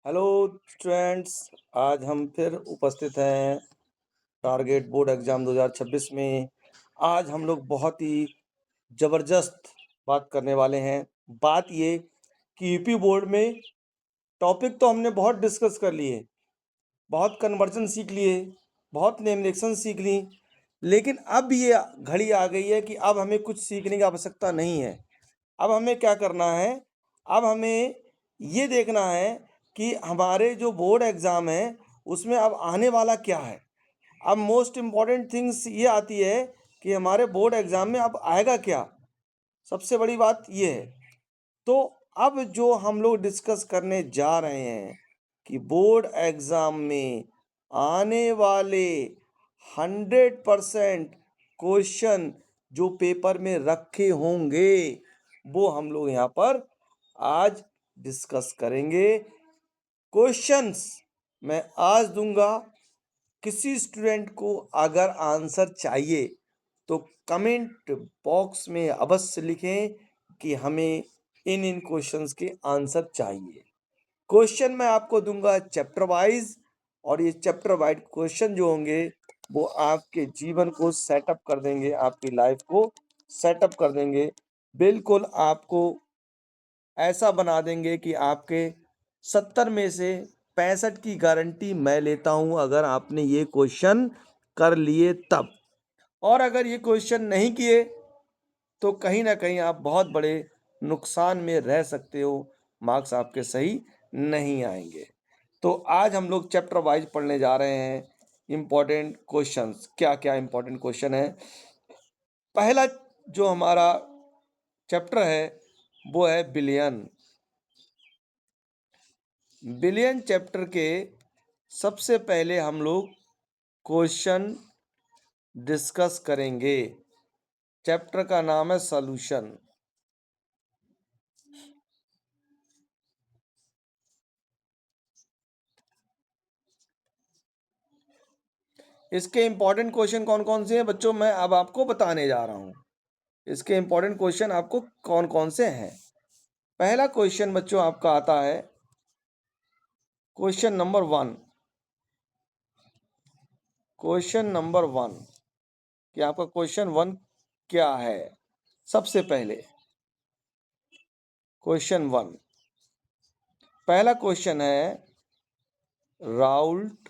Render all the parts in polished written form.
Hello students. आज हम फिर उपस्थित हैं टारगेट बोर्ड एग्जाम 2026 में। आज हम लोग बहुत ही ज़बरदस्त बात करने वाले हैं। बात ये कि यूपी बोर्ड में टॉपिक तो हमने बहुत डिस्कस कर लिए, बहुत कन्वर्जन सीख लिए, बहुत नेम रिएक्शन सीख ली, लेकिन अब ये घड़ी आ गई है कि अब हमें कुछ सीखने की आवश्यकता नहीं है। अब हमें क्या करना है? अब हमें ये देखना है कि हमारे जो बोर्ड एग्ज़ाम है उसमें अब आने वाला क्या है। अब मोस्ट इम्पॉर्टेंट थिंग्स ये आती है कि हमारे बोर्ड एग्ज़ाम में अब आएगा क्या। सबसे बड़ी बात ये है। तो अब जो हम लोग डिस्कस करने जा रहे हैं कि बोर्ड एग्ज़ाम में आने वाले 100% क्वेश्चन जो पेपर में रखे होंगे वो हम लोग यहाँ पर आज डिस्कस करेंगे। क्वेश्चंस मैं आज दूंगा। किसी स्टूडेंट को अगर आंसर चाहिए तो कमेंट बॉक्स में अवश्य लिखें कि हमें इन क्वेश्चंस के आंसर चाहिए। क्वेश्चन मैं आपको दूंगा चैप्टर वाइज, और ये चैप्टर वाइज क्वेश्चन जो होंगे वो आपके जीवन को सेटअप कर देंगे, आपकी लाइफ को सेटअप कर देंगे। बिल्कुल आपको ऐसा बना देंगे कि आपके 70 में से 65 की गारंटी मैं लेता हूं अगर आपने ये क्वेश्चन कर लिए तब। और अगर ये क्वेश्चन नहीं किए तो कहीं ना कहीं आप बहुत बड़े नुकसान में रह सकते हो, मार्क्स आपके सही नहीं आएंगे। तो आज हम लोग चैप्टर वाइज पढ़ने जा रहे हैं। इम्पोर्टेंट क्वेश्चंस, क्या क्या इम्पोर्टेंट क्वेश्चन है। पहला जो हमारा चैप्टर है वो है बिलियन। बिलियन चैप्टर के सबसे पहले हम लोग क्वेश्चन डिस्कस करेंगे। चैप्टर का नाम है सॉल्यूशन। इसके इंपॉर्टेंट क्वेश्चन कौन कौन से हैं बच्चों, मैं अब आपको बताने जा रहा हूं। इसके इंपॉर्टेंट क्वेश्चन आपको कौन कौन से हैं। पहला क्वेश्चन बच्चों आपका आता है क्वेश्चन नंबर 1। क्वेश्चन नंबर 1 कि आपका क्वेश्चन 1 क्या है। सबसे पहले क्वेश्चन 1, पहला क्वेश्चन है राउल्ट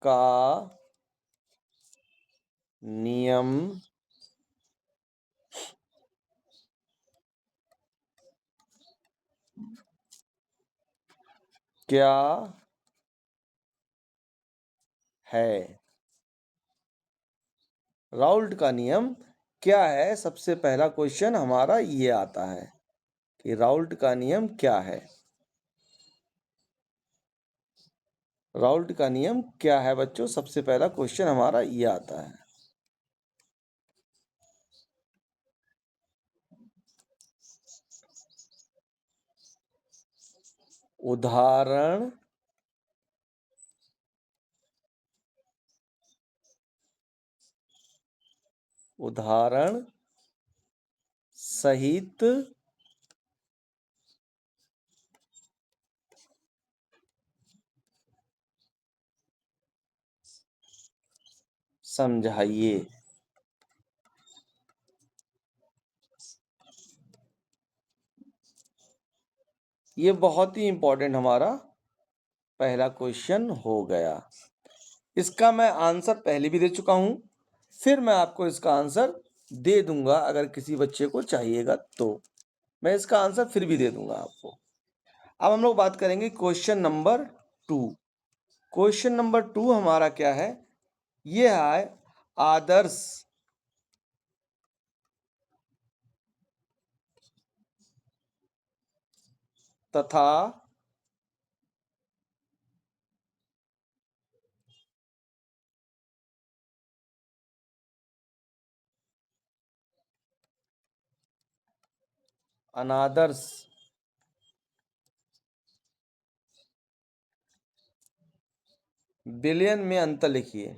का नियम क्या है। राउल्ट का नियम क्या है, सबसे पहला क्वेश्चन हमारा ये आता है कि राउल्ट का नियम क्या है। राउल्ट का नियम क्या है बच्चों, सबसे पहला क्वेश्चन हमारा ये आता है। उदाहरण उदाहरण सहित समझाइए। ये बहुत ही इंपॉर्टेंट हमारा पहला क्वेश्चन हो गया। इसका मैं आंसर पहले भी दे चुका हूं, फिर मैं आपको इसका आंसर दे दूंगा। अगर किसी बच्चे को चाहिएगा तो मैं इसका आंसर फिर भी दे दूंगा आपको। अब हम लोग बात करेंगे क्वेश्चन नंबर 2। क्वेश्चन नंबर 2 हमारा क्या है, ये है आदर्श तथा अनादर्श बिलियन में अंतर लिखिए।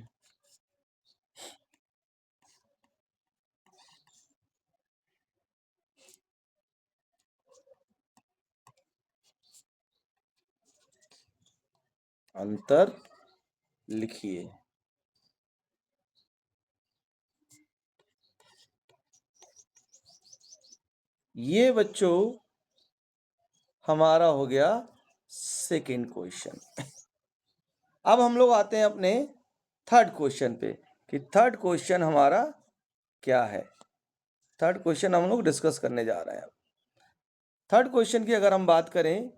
अंतर लिखिए। ये बच्चों हमारा हो गया सेकेंड क्वेश्चन। अब हम लोग आते हैं अपने थर्ड क्वेश्चन पे कि थर्ड क्वेश्चन हमारा क्या है। थर्ड क्वेश्चन हम लोग डिस्कस करने जा रहे हैं। थर्ड क्वेश्चन की अगर हम बात करें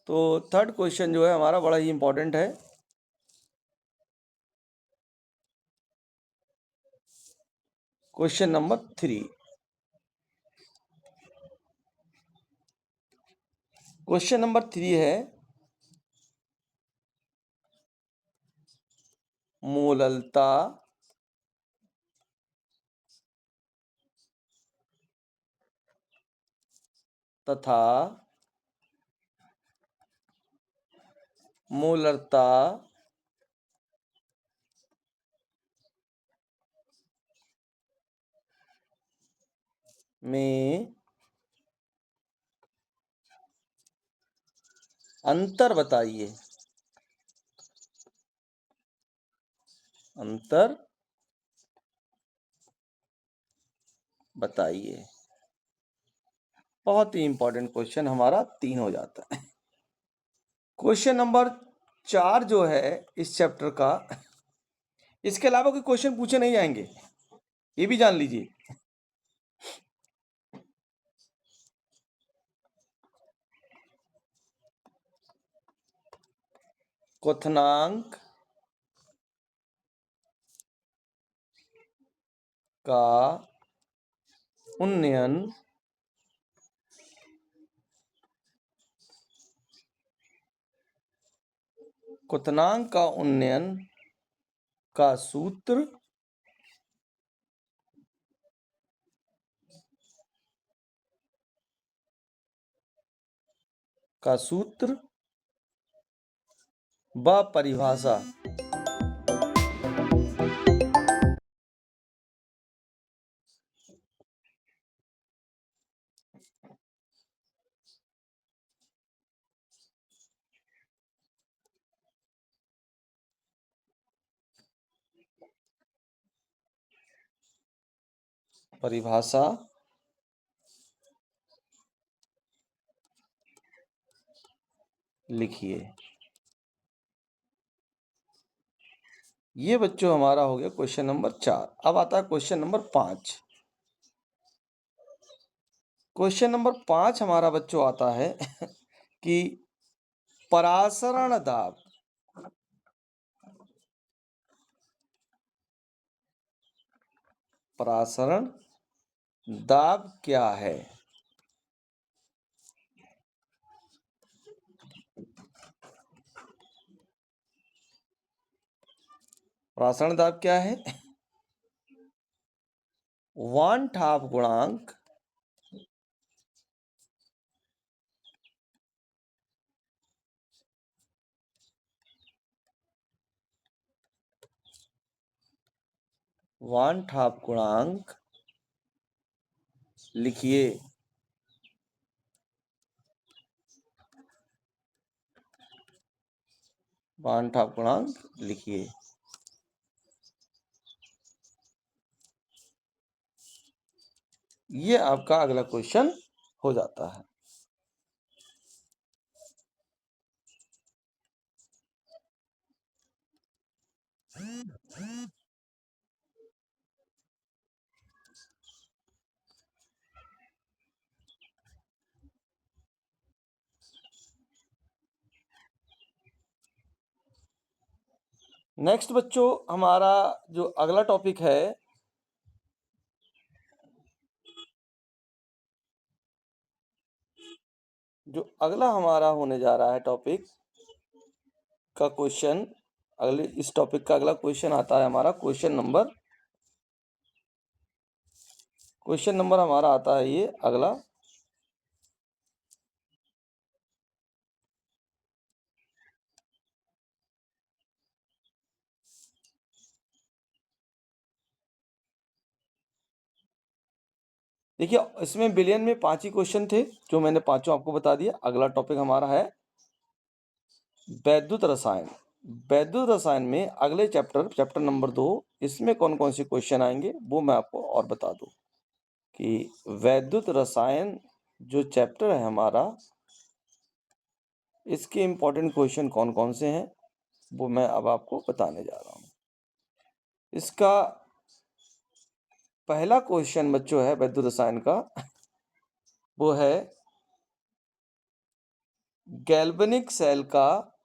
तो थर्ड क्वेश्चन जो है हमारा बड़ा ही इंपॉर्टेंट है। Question number 3। क्वेश्चन नंबर 3 है मूललता तथा मूलरता में अंतर बताइए। अंतर बताइए। बहुत ही इंपॉर्टेंट क्वेश्चन हमारा 3 हो जाता है। क्वेश्चन नंबर 4 जो है इस चैप्टर का, इसके अलावा कोई क्वेश्चन पूछे नहीं जाएंगे, ये भी जान लीजिए। क्वथनांक का उन्नयन क्वथनांक का उन्नयन का सूत्र व परिभाषा। परिभाषा लिखिए। ये बच्चों हमारा हो गया क्वेश्चन नंबर 4। अब आता है क्वेश्चन नंबर 5। क्वेश्चन नंबर 5 हमारा बच्चों आता है कि परासरण दाब परासरण दाब क्या है। परासरण दाब क्या है? वान ठाप गुणांक वान ठाप गुणांक लिखिए। वान ठाप गुणांक लिखिए। ये आपका अगला क्वेश्चन हो जाता है। नेक्स्ट बच्चों हमारा जो अगला टॉपिक है जो अगला हमारा होने जा रहा है टॉपिक का क्वेश्चन, अगले इस टॉपिक का अगला क्वेश्चन आता है हमारा क्वेश्चन नंबर हमारा आता है ये अगला। देखिए इसमें बिलियन में 5 ही क्वेश्चन थे जो मैंने पांचों आपको बता दिया। अगला टॉपिक हमारा है वैद्युत रसायन। वैद्युत रसायन में अगले चैप्टर नंबर 2, इसमें कौन कौन से क्वेश्चन आएंगे वो मैं आपको और बता दूं कि वैद्युत रसायन जो चैप्टर है हमारा, इसके इम्पोर्टेंट क्वेश्चन कौन कौन से हैं वो मैं अब आपको बताने जा रहा हूं। इसका पहला क्वेश्चन बच्चों है वैद्युत रसायन का, वो है गैल्वेनिक सेल का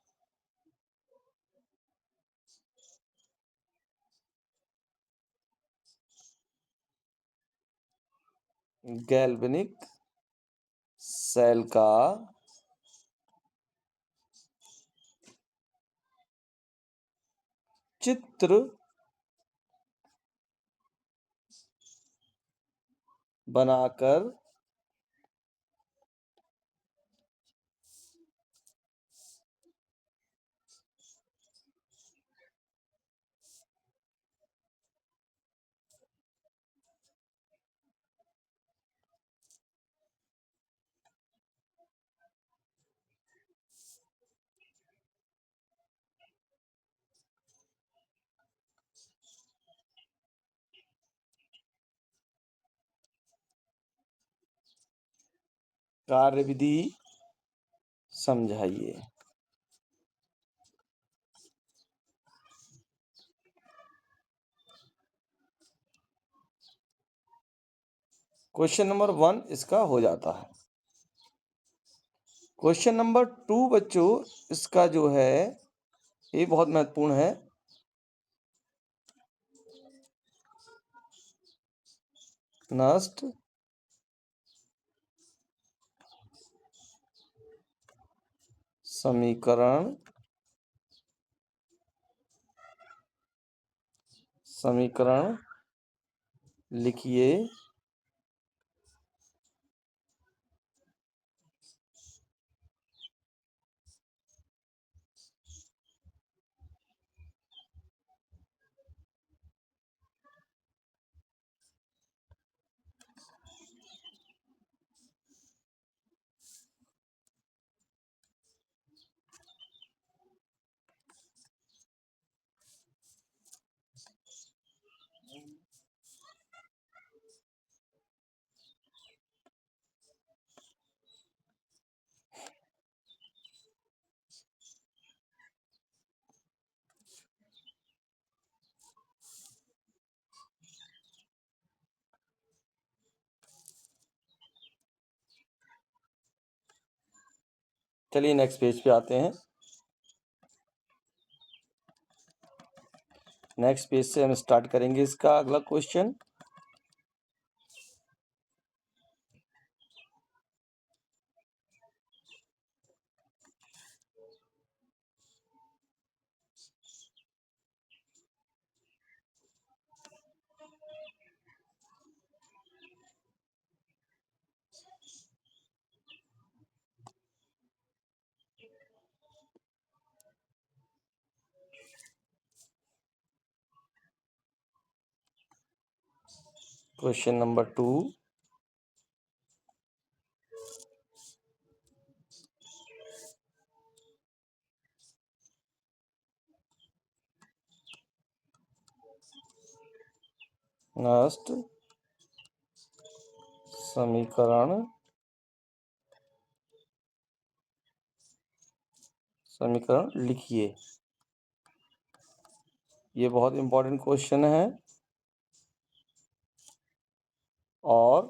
गैल्वेनिक सेल का चित्र बनाकर कार्यविधि समझाइए। क्वेश्चन नंबर 1 इसका हो जाता है। क्वेश्चन नंबर 2 बच्चों, इसका जो है ये बहुत महत्वपूर्ण है। नष्ट समीकरण लिखिए। चलिए नेक्स्ट पेज पे आते हैं। नेक्स्ट पेज से हम स्टार्ट करेंगे इसका अगला क्वेश्चन। क्वेश्चन नंबर 2, नष्ट समीकरण लिखिए। ये बहुत इंपॉर्टेंट क्वेश्चन है और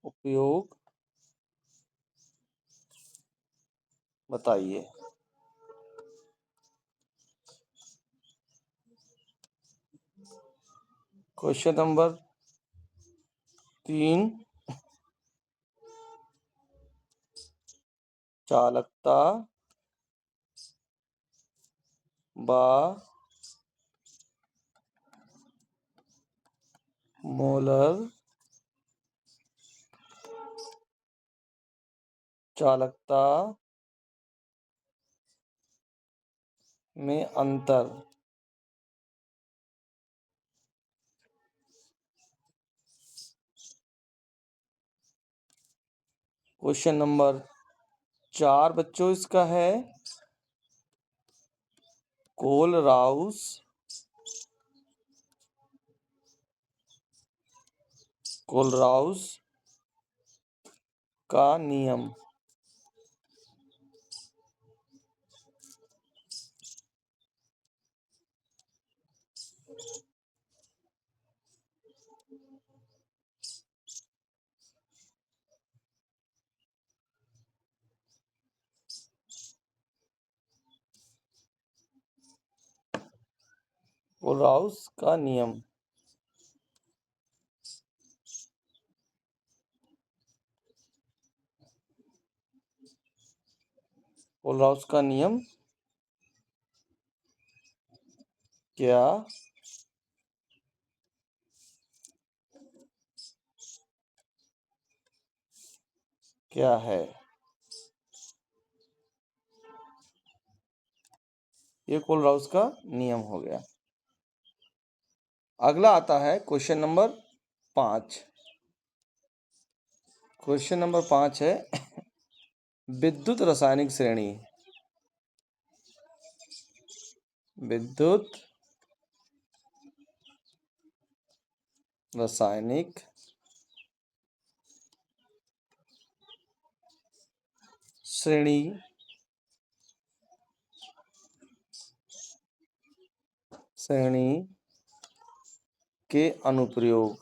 उपयोग बताइए। क्वेश्चन नंबर 3, चालकता व मोलर चालकता में अंतर क्वेश्चन नंबर 4 बच्चों इसका है, कोलराउस का नियम। कोलराउस का नियम। कोलराउस का नियम क्या क्या है? ये कोलराउस का नियम हो गया। अगला आता है क्वेश्चन नंबर 5। क्वेश्चन नंबर 5 है विद्युत रासायनिक श्रेणी। विद्युत रासायनिक श्रेणी के अनुप्रयोग।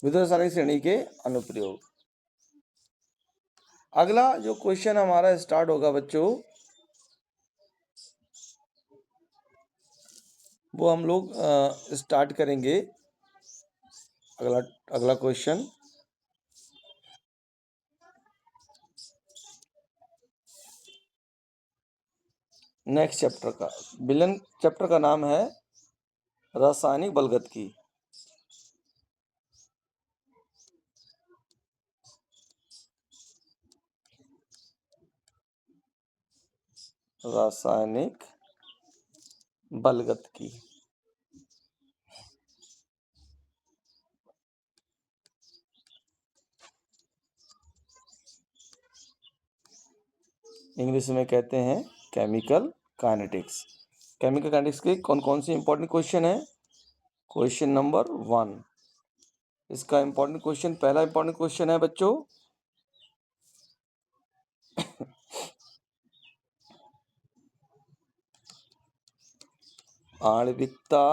विद्युत रासायनिक श्रेणी के अनुप्रयोग। अगला जो क्वेश्चन हमारा स्टार्ट होगा बच्चों, वो हम लोग स्टार्ट करेंगे। अगला क्वेश्चन नेक्स्ट चैप्टर का, विलन चैप्टर का नाम है रासायनिक बलगत की। रासायनिक बलगत की। इंग्लिश में कहते हैं केमिकल काइनेटिक्स। केमिकल काइनेटिक्स के कौन कौन से इंपॉर्टेंट क्वेश्चन है? क्वेश्चन नंबर 1 इसका इंपॉर्टेंट क्वेश्चन, पहला इंपॉर्टेंट क्वेश्चन है बच्चों, आणविकता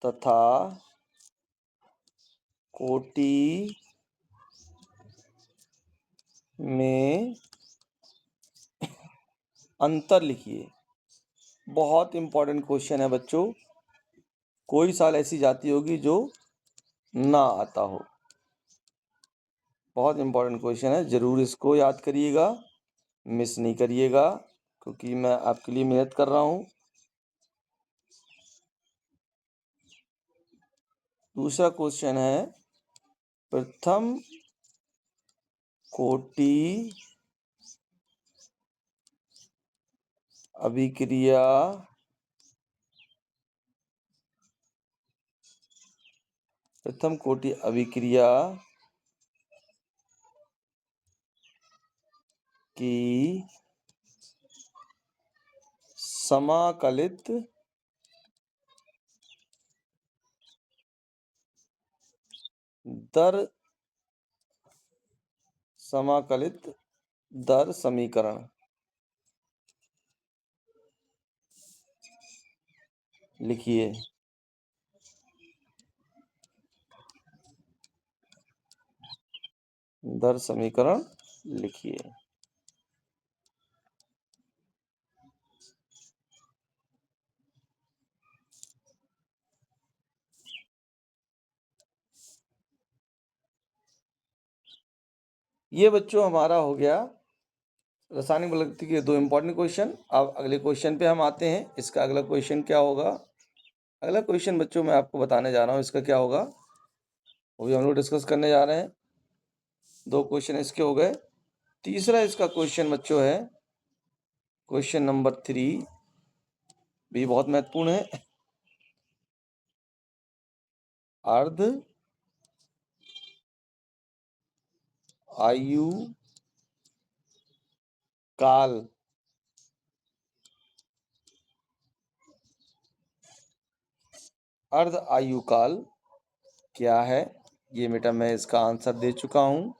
तथा कोटि में अंतर लिखिए। बहुत इंपॉर्टेंट क्वेश्चन है बच्चों। कोई साल ऐसी जाती होगी जो ना आता हो। बहुत इंपॉर्टेंट क्वेश्चन है, जरूर इसको याद करिएगा, मिस नहीं करिएगा, क्योंकि मैं आपके लिए मेहनत कर रहा हूं। दूसरा क्वेश्चन है प्रथम कोटि अभिक्रिया की समाकलित दर समीकरण लिखिए। दर समीकरण लिखिए। ये बच्चों हमारा हो गया रासायनिक बलगत के 2 इंपॉर्टेंट क्वेश्चन। अब अगले क्वेश्चन पे हम आते हैं। इसका अगला क्वेश्चन क्या होगा? अगला क्वेश्चन बच्चों मैं आपको बताने जा रहा हूँ, इसका क्या होगा वो भी हम लोग डिस्कस करने जा रहे हैं। 2 क्वेश्चन इसके हो गए। तीसरा इसका क्वेश्चन बच्चों है क्वेश्चन नंबर 3, भी बहुत महत्वपूर्ण है। अर्ध आयु काल अर्ध आयु काल क्या है? ये बेटा मैं इसका आंसर दे चुका हूँ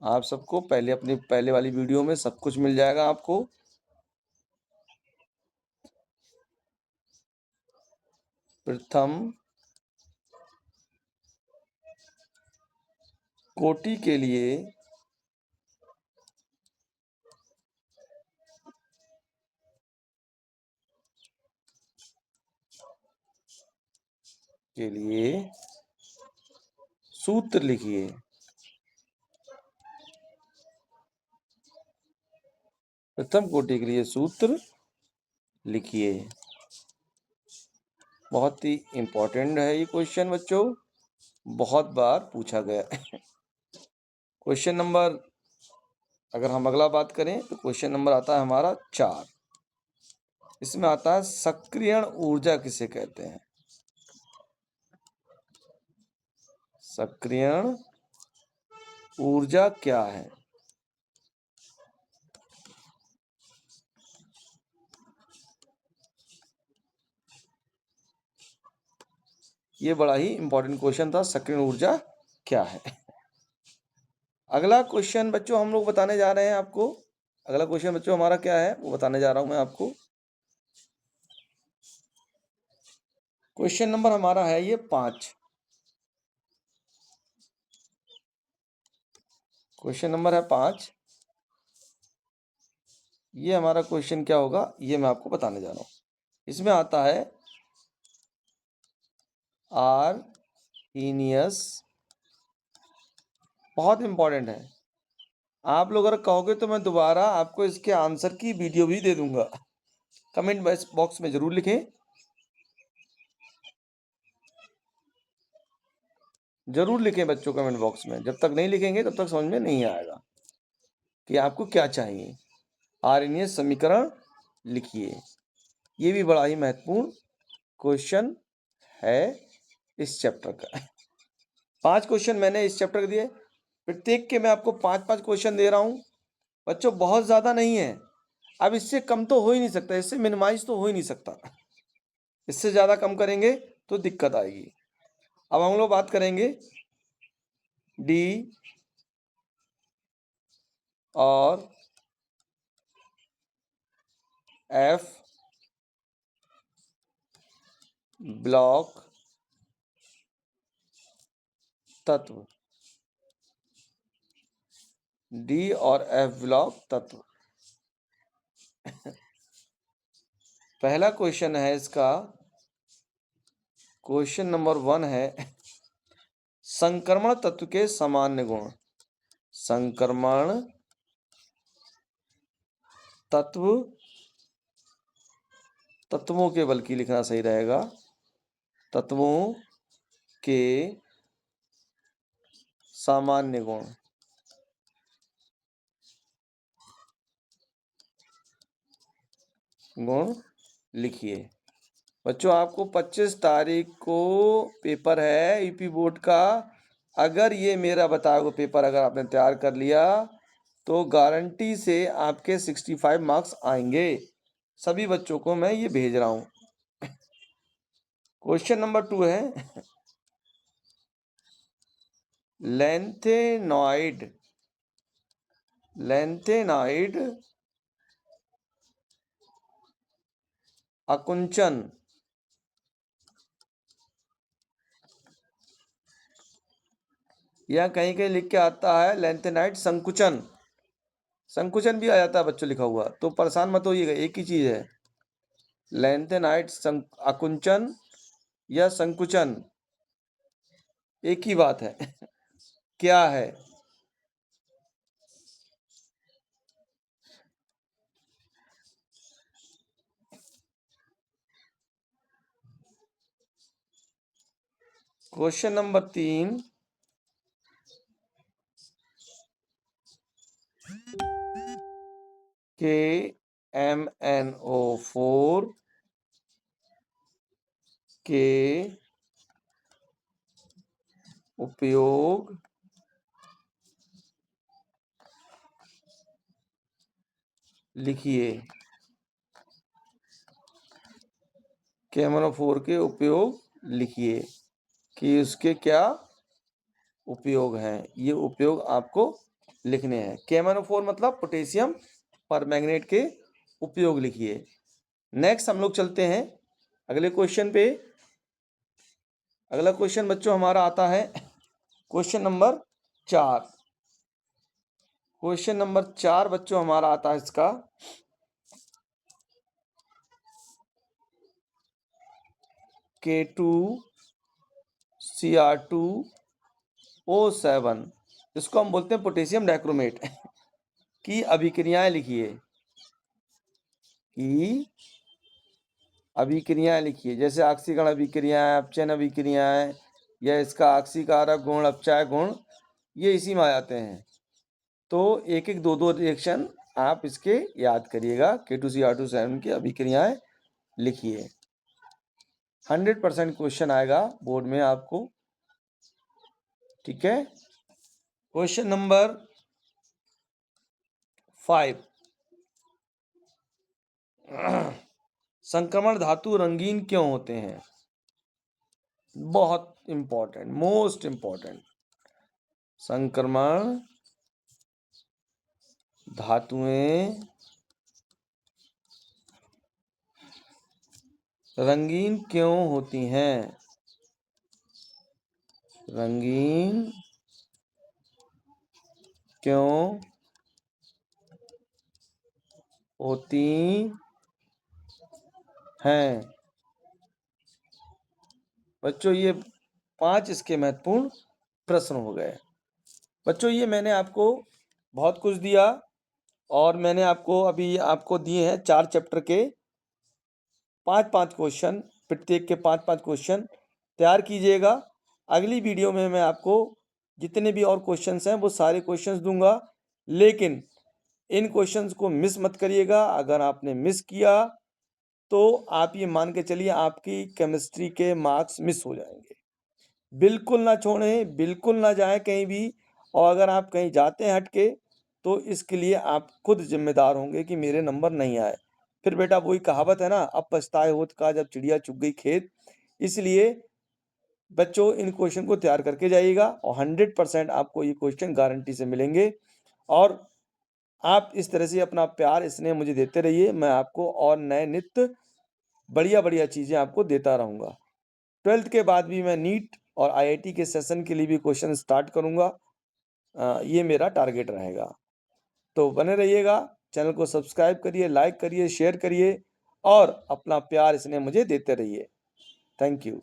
आप सबको। अपनी पहले वाली वीडियो में सब कुछ मिल जाएगा आपको। प्रथम कोटि के लिए सूत्र लिखिए। प्रथम कोटि के लिए सूत्र लिखिए। बहुत ही इंपॉर्टेंट है ये क्वेश्चन बच्चों, बहुत बार पूछा गया। क्वेश्चन नंबर, अगर हम अगला बात करें तो क्वेश्चन नंबर आता है हमारा 4। इसमें आता है सक्रियण ऊर्जा किसे कहते हैं? सक्रियण ऊर्जा क्या है? ये बड़ा ही इंपॉर्टेंट क्वेश्चन था, सक्रियण ऊर्जा क्या है। अगला क्वेश्चन बच्चों हम लोग बताने जा रहे हैं आपको। अगला क्वेश्चन बच्चों हमारा क्या है वो बताने जा रहा हूं मैं आपको। क्वेश्चन नंबर हमारा है ये 5। क्वेश्चन नंबर है 5। ये हमारा क्वेश्चन क्या होगा ये मैं आपको बताने जा रहा हूं। इसमें आता है आर्हीनियस, बहुत इंपॉर्टेंट है। आप लोग अगर कहोगे तो मैं दोबारा आपको इसके आंसर की वीडियो भी दे दूंगा। कमेंट बॉक्स में जरूर लिखें, जरूर लिखें बच्चों कमेंट बॉक्स में। जब तक नहीं लिखेंगे तब तक समझ में नहीं आएगा कि आपको क्या चाहिए। आर्हीनियस समीकरण लिखिए। ये भी बड़ा ही महत्वपूर्ण क्वेश्चन है इस चैप्टर का। 5 क्वेश्चन मैंने इस चैप्टर के दिए, प्रत्येक के मैं आपको 5-5 क्वेश्चन दे रहा हूं बच्चों, बहुत ज्यादा नहीं है। अब इससे कम तो हो ही नहीं सकता, इससे मिनिमाइज तो हो ही नहीं सकता। इससे ज्यादा कम करेंगे तो दिक्कत आएगी। अब हम लोग बात करेंगे डी और एफ ब्लॉक तत्व। डी और एफ ब्लॉक तत्व। पहला क्वेश्चन है इसका, क्वेश्चन नंबर 1 है संक्रमण तत्व के सामान्य गुण। संक्रमण तत्व, तत्वों के बल्कि लिखना सही रहेगा, तत्वों के सामान्य गुण। गुण लिखिए। बच्चों आपको 25 तारीख को पेपर है यूपी बोर्ड का। अगर ये मेरा बताया हुआ पेपर अगर आपने तैयार कर लिया तो गारंटी से आपके 65 मार्क्स आएंगे। सभी बच्चों को मैं ये भेज रहा हूं। क्वेश्चन नंबर 2 है लेंथेनॉइड। लेंथेनॉइड आकुंचन या कहीं कहीं लिख के आता है लेंथेनाइड संकुचन। संकुचन भी आ जाता है बच्चों लिखा हुआ, तो परेशान मत होइएगा, एक ही चीज है। लेंथेनाइड आकुंचन या संकुचन एक ही बात है। क्या है? क्वेश्चन नंबर 3, KMnO4 के उपयोग लिखिए। KMnO4 के उपयोग लिखिए कि उसके क्या उपयोग हैं। ये उपयोग आपको लिखने हैं। KMnO4 मतलब पोटेशियम परमैंगनेट के उपयोग लिखिए। नेक्स्ट हम लोग चलते हैं अगले क्वेश्चन पे। अगला क्वेश्चन बच्चों हमारा आता है क्वेश्चन नंबर 4। क्वेश्चन नंबर 4 बच्चों हमारा आता है इसका, K2Cr2O7, इसको हम बोलते हैं पोटेशियम डाइक्रोमेट की अभिक्रियाएं लिखिए। की अभिक्रियाएं लिखिए, जैसे ऑक्सीकरण अभिक्रियाएं, अपचयन अभिक्रियाएं, या इसका ऑक्सीकारक गुण, अपचायक गुण, ये इसी में आ जाते हैं। तो एक एक दो रिएक्शन आप इसके याद करिएगा। K2Cr2O7 की अभिक्रियाएं लिखिए। 100% क्वेश्चन आएगा बोर्ड में आपको। ठीक है। क्वेश्चन नंबर 5, संक्रमण धातु रंगीन क्यों होते हैं? बहुत इंपॉर्टेंट, मोस्ट इंपॉर्टेंट। संक्रमण धातुएं रंगीन क्यों होती हैं? रंगीन क्यों होती हैं? बच्चों ये 5 इसके महत्वपूर्ण प्रश्न हो गए। बच्चों ये मैंने आपको बहुत कुछ दिया, और मैंने आपको अभी आपको दिए हैं 4 चैप्टर के 5-5 क्वेश्चन, प्रत्येक के 5-5 क्वेश्चन तैयार कीजिएगा। अगली वीडियो में मैं आपको जितने भी और क्वेश्चंस हैं वो सारे क्वेश्चंस दूंगा, लेकिन इन क्वेश्चंस को मिस मत करिएगा। अगर आपने मिस किया तो आप ये मान के चलिए आपकी केमिस्ट्री के मार्क्स मिस हो जाएंगे। बिल्कुल ना छोड़ें, बिल्कुल ना जाएं कहीं भी, और अगर आप कहीं जाते हैं हटके तो इसके लिए आप खुद जिम्मेदार होंगे कि मेरे नंबर नहीं आए। फिर बेटा वही कहावत है ना, अब पछताए होत का जब चिड़िया चुग गई खेत। इसलिए बच्चों इन क्वेश्चन को तैयार करके जाइएगा, और 100% आपको ये क्वेश्चन गारंटी से मिलेंगे। और आप इस तरह से अपना प्यार स्नेह मुझे देते रहिए, मैं आपको और नए नित्य बढ़िया बढ़िया चीज़ें आपको देता रहूँगा। 12th के बाद भी मैं नीट और IIT के सेशन के लिए भी क्वेश्चन स्टार्ट करूँगा। ये मेरा टारगेट रहेगा। तो बने रहिएगा, चैनल को सब्सक्राइब करिए, लाइक करिए, शेयर करिए, और अपना प्यार इसने मुझे देते रहिए। Thank you.